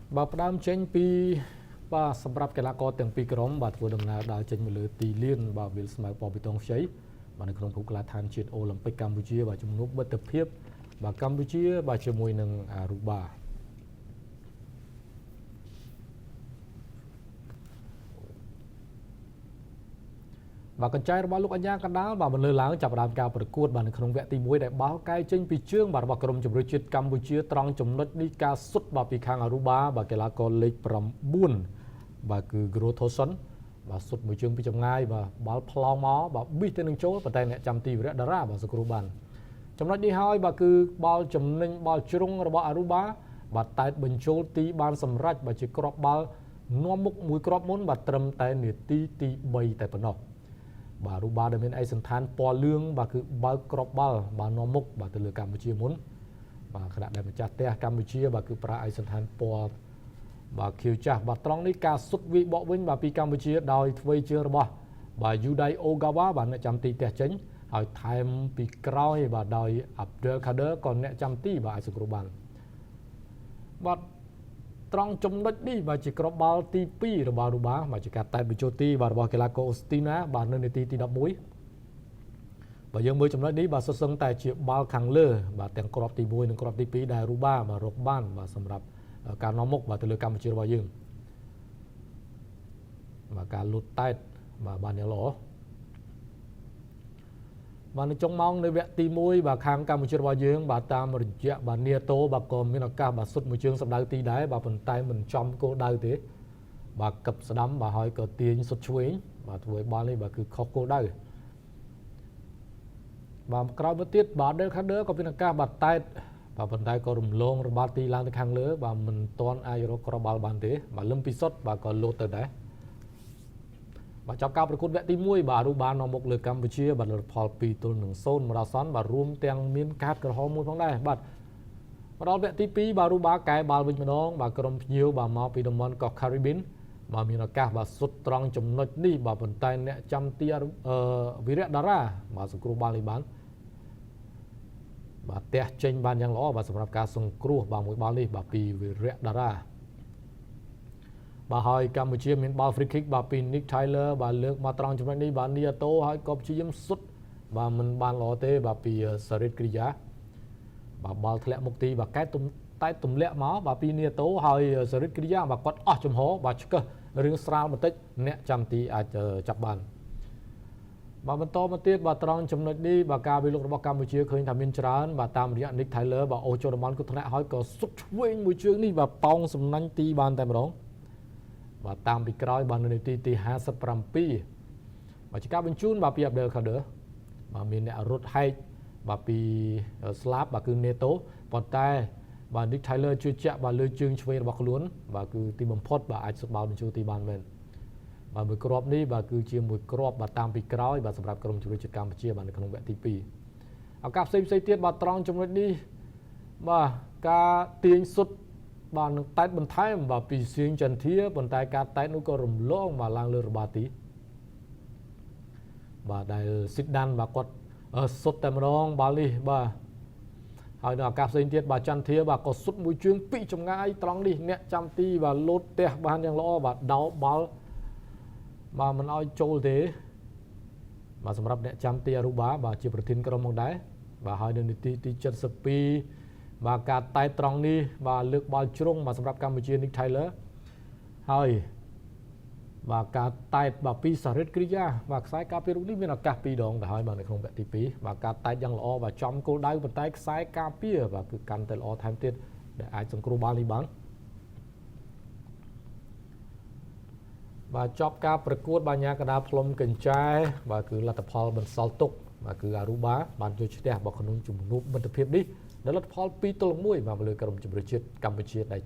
Bà đam chênh pi bà sầm rạp cái lá co tiếng pi grom bà vừa đầm nào đã chênh một lửa tỷ liên bà Will Smith bỏ bị tông cháy bà được trong cuộc là than chết Olympic Campuchia bà chung nút bất tập hiệp bà Campuchia bà chơi mùi nâng Aruba và con traiរបស់លោកអញ្ញាកណ្ដាលបាទបានលើឡើងចាប់ផ្ដើមការប្រកួតបាទនៅក្នុងវគ្គទី1ដែលបោះកាយចេញពីជើងបាទរបស់ក្រុមជម្រើសជាតិកម្ពុជាត្រង់ចំណុចនេះការសុទ្ធបាទពីខាងអារូបាបាទកីឡាករលេខ9បាទគឺ Grothoson បាទសុទ្ធមួយជើងពីចម្ងាយបាទបាល់ផ្លោងមកបាទប៊ីសទៅនឹងចូលប៉ុន្តែអ្នកចាំទីវិរៈតារាបាទសគ្រូបានចំណុចនេះហើយបាទគឺបាល់ចំណេញបាល់ជ្រុងរបស់អារូបាបាទតែបញ្ចូលទីបានសម្រេចបាទជាគ្រាប់បាល់នាំមុខមួយគ្រាប់មុនបាទត្រឹមតែនាទីទី3តែប៉ុណ្ណោះបាទរូបាដែលមានឯកសន្តានពណ៌លឿងបាទគឺបើកក្របបាល់បាទនាំមុខបាទទៅលើកម្ពុជាមុនបាទខណៈដែលម្ចាស់ផ្ទះកម្ពុជាបាទគឺប្រើឯកសន្តានពណ៌បាទខៀវចាស់បាទត្រង់នេះការសុទ្ធវាយបកវិញបាទពីកម្ពុជាដោយធ្វើជើងរបស់បាទយូដៃអូហ្កាវ៉ាបាទអ្នកចាំទីផ្ទះចេញហើយថែមពីក្រោយបាទដោយ Abdul Kader ក៏អ្នកចាំទីបាទអាចសង្គ្រោះបានបាទត្រង់ចំណុចនេះបាទជាក្របបាល់ទី2របស់រូបាបាទជាការតែបញ្ចូលទីបាទរបស់កីឡាករអូស្ទីណាបាទនៅនាទីទី11បាទយើងមើលចំណុចនេះបាទសុទ្ធសឹងតែជាបាល់ខាងលើបាទទាំងគ្រាប់ទី1និងគ្រាប់ទី2ដែលរូបាបាទរកបានបាទសម្រាប់ការនាំមុខបាទទៅលើកម្ពុជារបស់យើងបាទការលូតតែតបាទបានយ៉ាងល្អបាទនៅចុងម៉ោងនៃវគ្គទី1បាទខាងកម្ពុជារបស់យើងបាទតាមរយៈបាទនីតូបាទក៏មានឱកាសបាទសុទ្ធមួយជើងសម្ដៅទីដែរបាទប៉ុន្តែមិនចំគោលដៅទេបាទកឹបស្ដាំបាទហើយក៏ទាញសុទ្ធឆ្វេងបាទធ្វើឲ្យបាល់នេះបាទគឺខុសគោលដៅបាទក្រោយមកទៀតបាទ Abdul Kader ក៏មានឱកាសបាទតែតបាទប៉ុន្តែក៏រំលងរបាល់ទីឡើងទៅខាងលើបាទមិនទាន់អាចរកគ្រាប់បាល់បានទេបាទលឹមពីសុទ្ធបាទក៏លោតទៅដែរបាទចាប់ការប្រកួតវគ្គទី1បាទរូបានាំមុខលើកម្ពុជាបាទលទ្ធផល2-0មកដល់សន្នបាទរួមទាំងមានកាតក្រហមមួយផងដែរបាទមកដល់វគ្គទី2បាទរូបាកែបាល់វិញម្ដងបាទក្រុមភ្ញៀវបាទមកពីតំបន់កោះ Caribbean បាទមានឱកាសបាទសុទ្ធត្រង់ចំណុចនេះបាទប៉ុន្តែអ្នកចាំទីវិរៈតារាបាទសង្គ្រោះបាល់នេះបានបាទទះចេញបានយ៉ាងល្អបាទសម្រាប់ការសង្គ្រោះបាទមួយបាល់នេះបាទពីវិរៈតារាបាទហើយកម្ពុជាមានបាល់ free kick បាទពី Nick Tyler បាទលើកមកត្រង់ចំណុចនេះបាទនីតូហើយក៏ព្យាយាមសុទ្ធបាទមិនបានល្អទេបាទពីSarit Kriya បាទបាល់ធ្លាក់មុខទីបាទតែទម្លាក់មកបាទពីនីតូហើយSarit Kriya បាទគាត់អស់ចំហបាទឆ្កឹះរឿងស្រាលបន្តិចអ្នកចាំទីអាចចាប់បានបាទបន្តមកទៀតបាទត្រង់ចំណុចនេះបាទការវិលុករបស់កម្ពុជាឃើញថាមានច្រើនបាទតាមរយៈ Nick Tyler បាទអូចូលតំបន់គ្រោះថ្នាក់ហើយក៏សុទ្ធឆ្វេងមួយជើងនេះបាទប៉ោងសំណាញ់ទីបានតែម្ដងបាទតាមពីក្រោយបាទនៅនាទីទី57បាទជាការបញ្ជូនបាទពី Abdul Kader បាទមានអ្នករត់ហែកបាទពីស្លាប់បាទគឺ NATO ប៉ុន្តែបាទ Nick Tyler ជឿជាក់បាទលើជើងឆ្វេងរបស់ខ្លួនបាទគឺទីបំផុតបាទអាចសុទ្ធបាល់បញ្ជូនទីបានមែនបាទមួយគ្រាប់នេះបាទគឺជាមួយគ្រាប់បាទតាមពីក្រោយបាទសម្រាប់ក្រុមជម្រើសជាតិកម្ពុជាបាទនៅក្នុងវគ្គទី2ឱកាសផ្សេងទៀតបាទត្រង់ចំណុចនេះបាទការទាញសុទ្ធបាទនឹងតែតបន្ថែមបាទពីសៀងចន្ទាប៉ុន្តែការតែតនោះក៏រំលងបាទឡើងលើរបាទីបាទដែលស៊ីដានបាទគាត់សុទ្ធតែម្ដងបាល់នេះបាទហើយនៅឱកាសផ្សេងទៀតបាទចន្ទាបាទក៏សុទ្ធមួយជើងពីចម្ងាយត្រង់នេះអ្នកចាំទីបាទលោតផ្ទះបានយ៉ាងល្អបាទដោបាល់បាទមិនឲ្យចូលទេបាទសម្រាប់អ្នកចាំទីអារូបាបាទជាប្រធានក្រុមផងដែរបាទហើយនៅនាទីទី72បាទការតែត្រង់នេះបាទលើកបាល់ជ្រុងបាទសម្រាប់កម្ពុជា Nick Tyler ហើយបាទការតែបាទពី Sarit Kriya បាទខ្សែការពាររូបនេះមានឱកាស2ដងទៅហើយបាទនៅក្នុងវគ្គទី2បាទការតែយ៉ាងល្អបាទចំគោលដៅប៉ុន្តែខ្សែការពារបាទគឺកាន់តែល្អថែមទៀតដែលអាចសង្គ្រោះបាល់នេះបានបាទចប់ការប្រកួតបាទញាកដាផ្លុំកញ្ចែបាទគឺលទ្ធផលបន្សល់ទុកបាទគឺអារូបាបានយកឈ្នះរបស់ក្នុងជំនួបមិត្តភាពនេះដោយលទ្ធផល2-1បាទលើក្រុមជម្រើសជាតិកម្ពុជាដែល